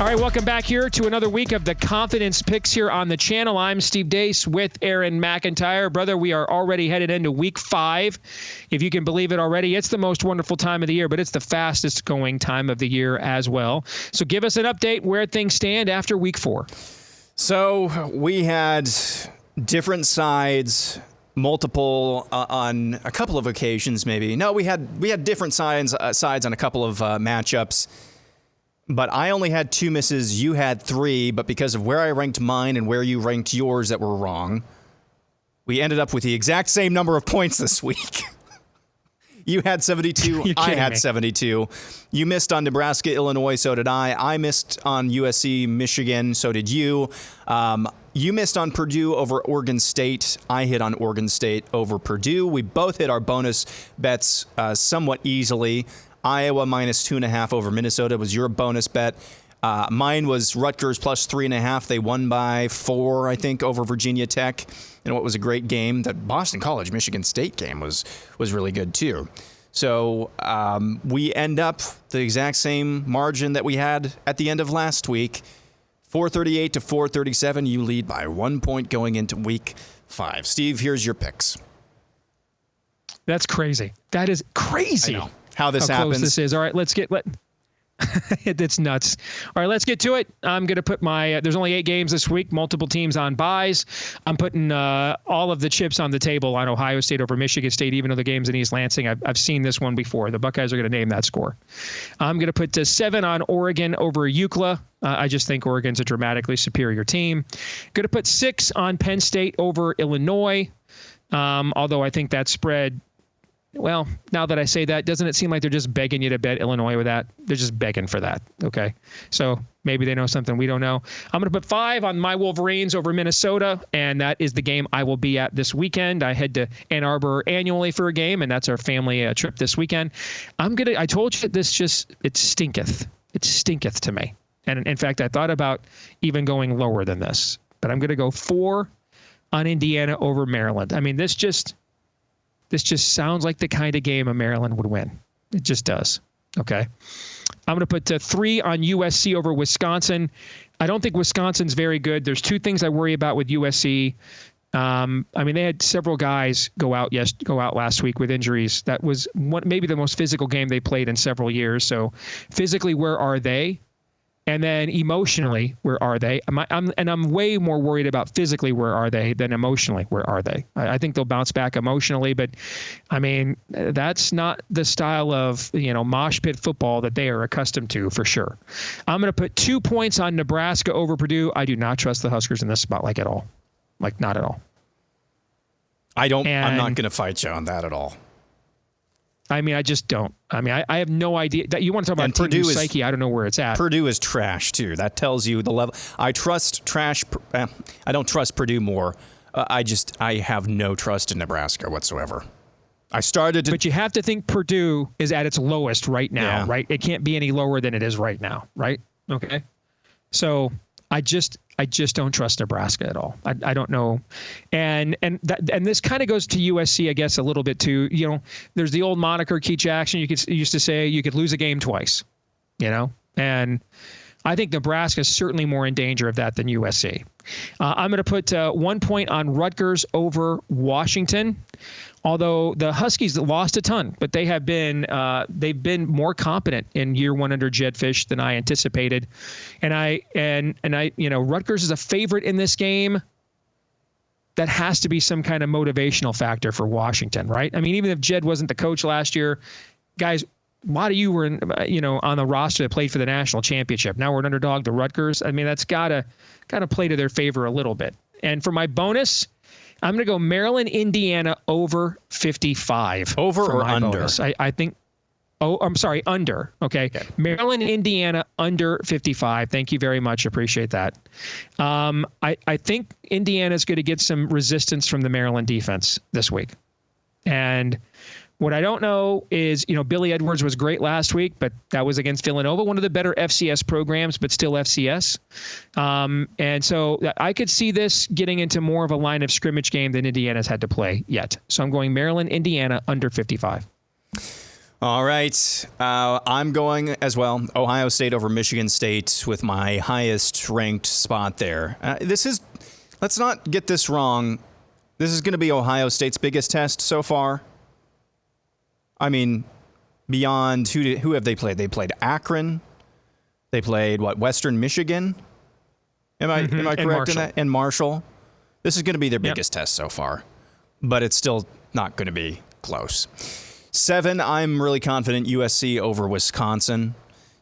All right, welcome back here to another week of the Confidence Picks here on the channel. I'm Steve Deace with Aaron McIntyre. Brother, we are already headed into week 5. If you can believe it already, it's the most wonderful time of the year, but it's the fastest going time of the year as well. So give us an update where things stand after week 4. So we had different sides, multiple on a couple of occasions maybe. No, we had different sides on a couple of matchups. But I only had 2 misses. You had 3. But because of where I ranked mine and where you ranked yours that were wrong, we ended up with the exact same number of points this week. You had 72. I had 72. You missed on Nebraska, Illinois. So did I. I missed on USC, Michigan. So did you. You missed on Purdue over Oregon State. I hit on Oregon State over Purdue. We both hit our bonus bets somewhat easily. Iowa minus 2.5 over Minnesota was your bonus bet. Mine was Rutgers plus 3.5. They won by 4, I think, over Virginia Tech. And what was a great game. That Boston College Michigan State game was really good too. So we end up the exact same margin that we had at the end of last week. 438 to 437. You lead by 1 point going into week 5. Steve, here's your picks. That's crazy. That is crazy. I know. How close this is. All right, it's nuts. All right, let's get to it. I'm going to put there's only 8 games this week, multiple teams on buys. I'm putting all of the chips on the table on Ohio State over Michigan State, even though the game's in East Lansing. I've seen this one before. The Buckeyes are going to name that score. I'm going to put 7 on Oregon over UCLA. I just think Oregon's a dramatically superior team. Going to put 6 on Penn State over Illinois, although I think that spread, well, now that I say that, doesn't it seem like they're just begging you to bet Illinois with that? They're just begging for that. Okay. So maybe they know something we don't know. I'm going to put 5 on my Wolverines over Minnesota, and that is the game I will be at this weekend. I head to Ann Arbor annually for a game, and that's our family trip this weekend. I told you this it stinketh. It stinketh to me. And in fact, I thought about even going lower than this, but I'm going to go 4 on Indiana over Maryland. I mean, this just sounds like the kind of game a Maryland would win. It just does. Okay. I'm going to put 3 on USC over Wisconsin. I don't think Wisconsin's very good. There's 2 things I worry about with USC. I mean, they had several guys go out last week with injuries. That was maybe the most physical game they played in several years. So physically, where are they? And then emotionally, where are they? I'm way more worried about physically where are they than emotionally where are they. I think they'll bounce back emotionally, but I mean, that's not the style of mosh pit football that they are accustomed to for sure. I'm going to put 2 points on Nebraska over Purdue. I do not trust the Huskers in this spot at all, not at all. I'm not going to fight you on that at all. I mean, I just don't. I mean, I have no idea. That you want to talk about Purdue psyche? I don't know where it's at. Purdue is trash too. That tells you the level. I trust trash. I don't trust Purdue more. I have no trust in Nebraska whatsoever. But you have to think Purdue is at its lowest right now, right? It can't be any lower than it is right now, right? Okay. So I just don't trust Nebraska at all. I don't know. And this kind of goes to USC, I guess, a little bit too. There's the old moniker, Keith Jackson, used to say you could lose a game twice, and I think Nebraska is certainly more in danger of that than USC. I'm going to put 1 point on Rutgers over Washington. Although the Huskies lost a ton, but they've been more competent in year 1 under Jedd Fisch than I anticipated. And Rutgers is a favorite in this game. That has to be some kind of motivational factor for Washington, right? I mean, even if Jedd wasn't the coach last year, guys, a lot of you were on the roster that played for the national championship. Now we're an underdog to Rutgers. I mean, that's gotta play to their favor a little bit. And for my bonus, I'm going to go Maryland, Indiana over 55. Over or under? Bonus. I think. Oh, I'm sorry, under. Okay. Maryland, Indiana under 55. Thank you very much. Appreciate that. I think Indiana's going to get some resistance from the Maryland defense this week. And what I don't know is, Billy Edwards was great last week, but that was against Villanova, one of the better FCS programs, but still FCS. And so I could see this getting into more of a line of scrimmage game than Indiana's had to play yet. So I'm going Maryland, Indiana under 55. All right. I'm going as well. Ohio State over Michigan State with my highest ranked spot there. Let's not get this wrong. This is going to be Ohio State's biggest test so far. I mean, beyond who have they played? They played Akron. They played Western Michigan. Am I correct in that? And Marshall. This is going to be their biggest test so far, but it's still not going to be close. 7, I'm really confident USC over Wisconsin.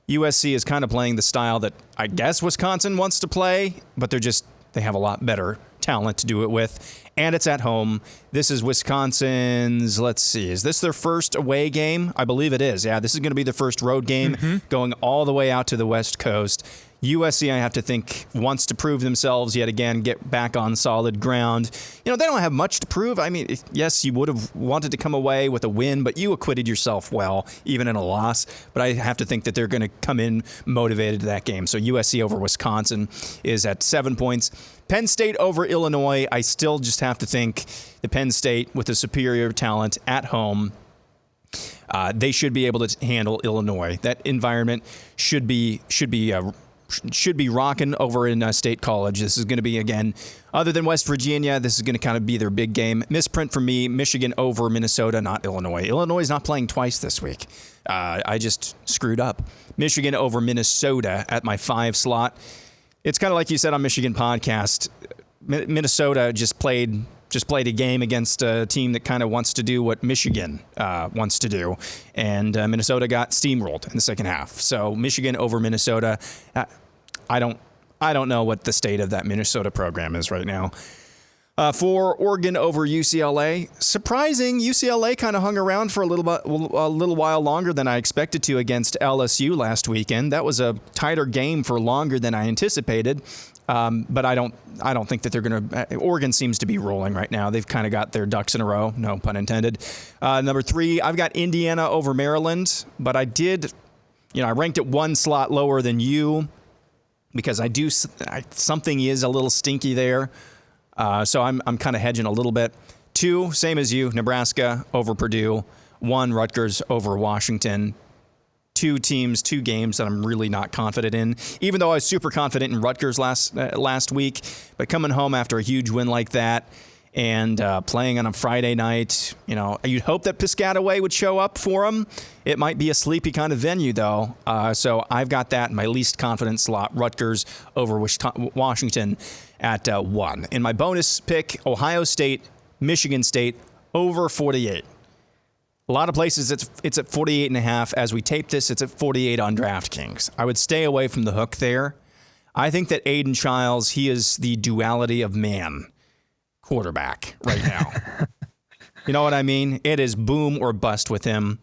USC is kind of playing the style that I guess Wisconsin wants to play, but they have a lot better talent to do it with, and it's at home. This is Wisconsin's, let's see, is this their first away game? I believe it is. Yeah, this is going to be the first road game going all the way out to the West Coast. USC, I have to think, wants to prove themselves yet again, get back on solid ground. They don't have much to prove. I mean, yes, you would have wanted to come away with a win, but you acquitted yourself well, even in a loss. But I have to think that they're going to come in motivated to that game. So USC over Wisconsin is at 7 points. Penn State over Illinois, I still just have to think the Penn State with the superior talent at home, they should be able to handle Illinois. That environment should be rocking over in State College. This is going to be, again, other than West Virginia, this is going to kind of be their big game. Misprint for me, Michigan over Minnesota, not Illinois. Illinois is not playing twice this week. I just screwed up. Michigan over Minnesota at my 5 slot. It's kind of like you said on Michigan podcast. Minnesota just played a game against a team that kind of wants to do what Michigan wants to do. And Minnesota got steamrolled in the second half. So Michigan over Minnesota. I don't know what the state of that Minnesota program is right now. For Oregon over UCLA, surprising, UCLA kind of hung around for a little while longer than I expected to against LSU last weekend. That was a tighter game for longer than I anticipated. But I don't think that they're going to. Oregon seems to be rolling right now. They've kind of got their ducks in a row, no pun intended. Number 3, I've got Indiana over Maryland, but I ranked it 1 slot lower than you because something is a little stinky there. So I'm kind of hedging a little bit. 2, same as you, Nebraska over Purdue. 1, Rutgers over Washington. 2 games that I'm really not confident in, even though I was super confident in Rutgers last week. But coming home after a huge win like that and playing on a Friday night, you'd hope that Piscataway would show up for them. It might be a sleepy kind of venue, though. So I've got that in my least confident slot, Rutgers over Washington at 1. In my bonus pick, Ohio State, Michigan State over 48. A lot of places it's at 48.5. As we tape this, it's at 48 on DraftKings. I would stay away from the hook there. I think that Aiden Childs, he is the duality of man quarterback right now. You know what I mean? It is boom or bust with him.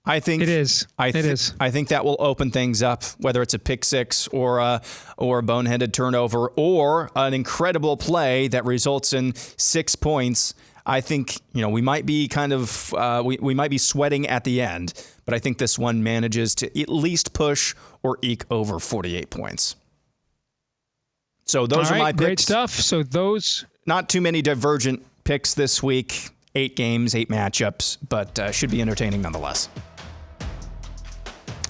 I think it is. I think that will open things up, whether it's a pick 6 or a boneheaded turnover or an incredible play that results in 6 points. I think, we might be we might be sweating at the end, but I think this one manages to at least push or eke over 48 points. So those are my picks. Great stuff. So those, not too many divergent picks this week. 8 games, 8 matchups, but should be entertaining nonetheless.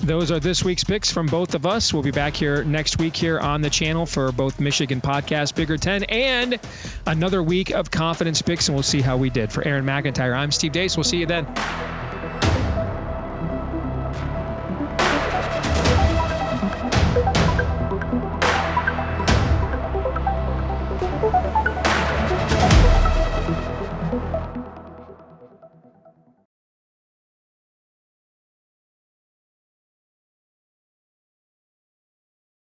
Those are this week's picks from both of us. We'll be back here next week here on the channel for both Michigan Podcast, Bigger 10, and another week of confidence picks, and we'll see how we did. For Aaron McIntyre, I'm Steve Deace. We'll see you then.